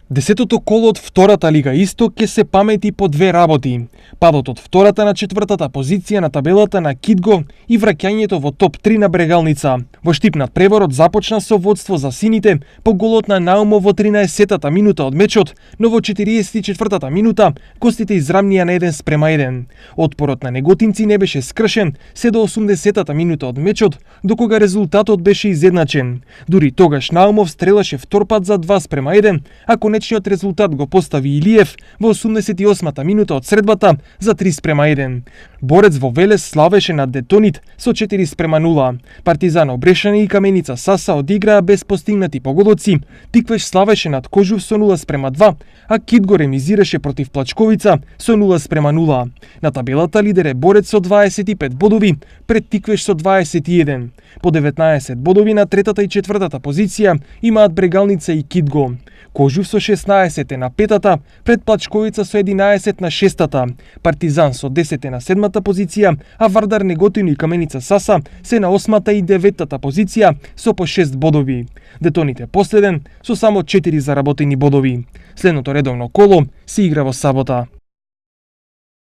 Десетото коло од втората Лига Исток ќе се памети по две работи. Падот од втората на четвртата позиција на табелата на Кидго и враќањето во топ 3 на Брегалница. Во Штипнат преворот започна со водство за сините по голот на Наумов во 13-тата минута од мечот, но во 44-тата минута гостите израмнија на 1:1. Отпорот на неготинци не беше скршен се до 80-тата минута од мечот, докога резултатот беше изедначен. Дури тогаш Наумов стрелаше втор пат за 2:1, а конечниот резултат го постави Илиев во 88-та минута од средбата за 3:1. Борец во Велес славеше над Детонит со 4:0. Партизан Обрешани и Каменица Саса одиграа без постигнати погодоци. Тиквеш славеше над Кожув со 0:2, а Кидго ремизираше против Плачковица со 0:0. На табелата лидер е Борец со 25 бодови, пред Тиквеш со 21. По 19 бодови на третата и четвртата позиција имаат Брегалница и Кидго. Кожув со 16 е на петата, пред Плачковица со 11 на шестата, Партизан со 10 на седмата позиција, а Вардар Неготин и Каменица Саса се на 8-та и 9-та позиција со по 6 бодови. Детонит е последен со само 4 заработени бодови. Следното редовно коло се игра во сабота.